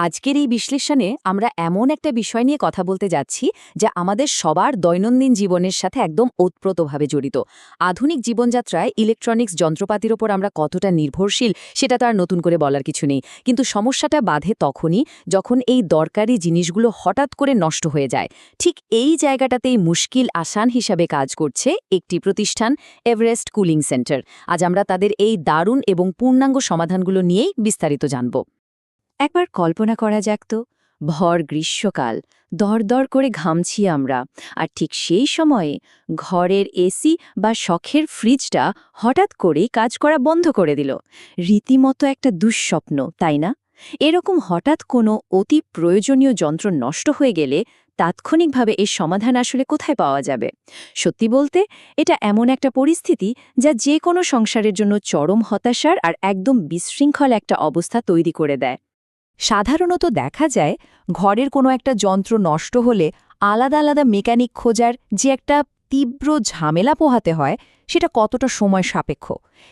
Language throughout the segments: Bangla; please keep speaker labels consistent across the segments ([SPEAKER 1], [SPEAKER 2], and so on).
[SPEAKER 1] আজকের এই বিশ্লেষণে আমরা এমন একটা বিষয় নিয়ে কথা বলতে যাচ্ছি যা আমাদের সবার দৈনন্দিন জীবনের সাথে একদম ওতপ্রোতভাবে জড়িত। আধুনিক জীবনযাত্রায় ইলেকট্রনিক্স যন্ত্রপাতির ওপর আমরা কতটা নির্ভরশীল সেটা তো আর নতুন করে বলার কিছু নেই, কিন্তু সমস্যাটা বাধে তখনই যখন এই দরকারি জিনিসগুলো হঠাৎ করে নষ্ট হয়ে যায়। ঠিক এই জায়গাটাতেই মুশকিল আসান হিসাবে কাজ করছে একটি প্রতিষ্ঠান, এভারেস্ট কুলিং সেন্টার। আজ আমরা তাদের এই দারুণ এবং পূর্ণাঙ্গ সমাধানগুলো নিয়েই বিস্তারিত জানব। একবার কল্পনা করা যাক তো, ভর গ্রীষ্মকাল, দরদর করে ঘামছি আমরা, আর ঠিক সেই সময়ে ঘরের এসি বা শখের ফ্রিজটা হঠাৎ করেই কাজ করা বন্ধ করে দিল। রীতিমতো একটা দুঃস্বপ্ন, তাই না? এরকম হঠাৎ কোনো অতি প্রয়োজনীয় যন্ত্র নষ্ট হয়ে গেলে তাৎক্ষণিকভাবে এর সমাধান আসলে কোথায় পাওয়া যাবে? সত্যি বলতে, এটা এমন একটা পরিস্থিতি যা যে কোনো সংসারের জন্য চরম হতাশার আর একদম বিশৃঙ্খল একটা অবস্থা তৈরি করে দেয়। সাধারণত দেখা যায়, ঘরের কোনো একটা যন্ত্র নষ্ট হলে আলাদা আলাদা মেকানিক খোঁজার যে একটা তীব্র ঝামেলা পোহাতে হয়, সেটা কতটা সময় সাপেক্ষ।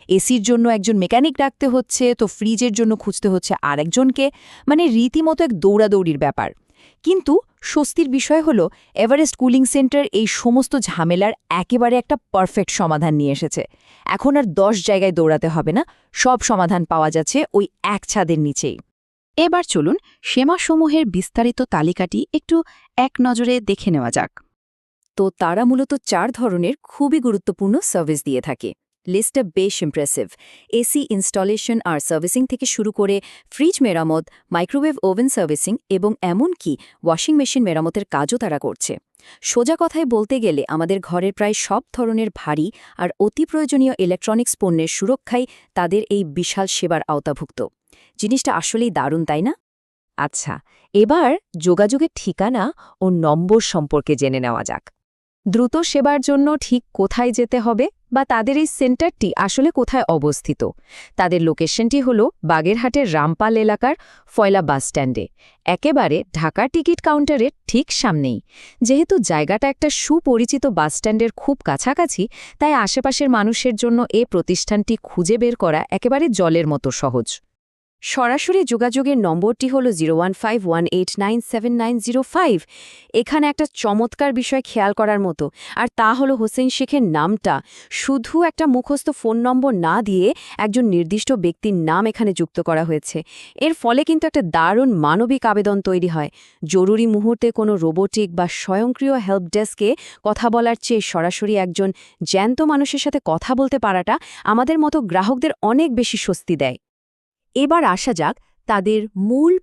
[SPEAKER 1] এসির জন্য একজন মেকানিক ডাকতে হচ্ছে, তো ফ্রিজের জন্য খুঁজতে হচ্ছে আরেকজনকে, মানে রীতিমতো এক দৌড়াদৌড়ির ব্যাপার। কিন্তু স্বস্তির বিষয় হলো, এভারেস্ট কুলিং সেন্টার এই সমস্ত ঝামেলার একেবারে একটা পারফেক্ট সমাধান নিয়ে এসেছে। এখন আর 10 জায়গায় দৌড়াতে হবে না, সব সমাধান পাওয়া যাচ্ছে ওই এক ছাদের নিচেই। এবার চলুন সেমাসমূহের বিস্তারিত তালিকাটি একটু এক নজরে দেখে নেওয়া যাক। তো তারা মূলত 4 ধরনের খুবই গুরুত্বপূর্ণ সার্ভিস দিয়ে থাকে। লিস্টটা বেশ ইমপ্রেসিভ। এসি ইনস্টলেশন আর সার্ভিসিং থেকে শুরু করে ফ্রিজ মেরামত, মাইক্রোওয়েভ ওভেন সার্ভিসিং এবং এমনকি ওয়াশিং মেশিন মেরামতের কাজও তারা করছে। সোজা কথায় বলতে গেলে আমাদের ঘরের প্রায় সব ধরনের ভারী আর অতি প্রয়োজনীয় ইলেকট্রনিক্স পণ্যের সুরক্ষাই তাদের এই বিশাল সেবার আওতাভুক্ত। জিনিসটা আসলেই দারুণ, তাই না? আচ্ছা, এবার যোগাযোগের ঠিকানা ও নম্বর সম্পর্কে জেনে নেওয়া যাক। দ্রুত সেবার জন্য ঠিক কোথায় যেতে হবে, বা তাদের এই সেন্টারটি আসলে কোথায় অবস্থিত? তাদের লোকেশনটি হল বাগেরহাটের রামপাল এলাকার ফয়লা বাসস্ট্যান্ডে, একেবারে ঢাকা টিকিট কাউন্টারের ঠিক সামনেই। যেহেতু জায়গাটা একটা সুপরিচিত বাসস্ট্যান্ডের খুব কাছাকাছি, তাই আশেপাশের মানুষের জন্য এ প্রতিষ্ঠানটি খুঁজে বের করা একেবারে জলের মতো সহজ। সরাসরি যোগাযোগের নম্বরটি হল 01518979005। এখানে একটা চমৎকার বিষয় খেয়াল করার মতো, আর তা হলো হোসেন শেখের নামটা শুধু একটা মুখস্থ ফোন নম্বর না দিয়ে একজন নির্দিষ্ট ব্যক্তির নাম এখানে যুক্ত করা হয়েছে। এর ফলে কিন্তু একটা দারুণ মানবিক আবেদন তৈরি হয়। জরুরি মুহূর্তে কোনো রোবোটিক বা স্বয়ংক্রিয় হেল্প ডেস্কে কথা বলার চেয়ে সরাসরি একজন জ্যান্ত মানুষের সাথে কথা বলতে পারাটা আমাদের মতো গ্রাহকদের অনেক বেশি স্বস্তি দেয়। এবার আসা যাক তাদের মূল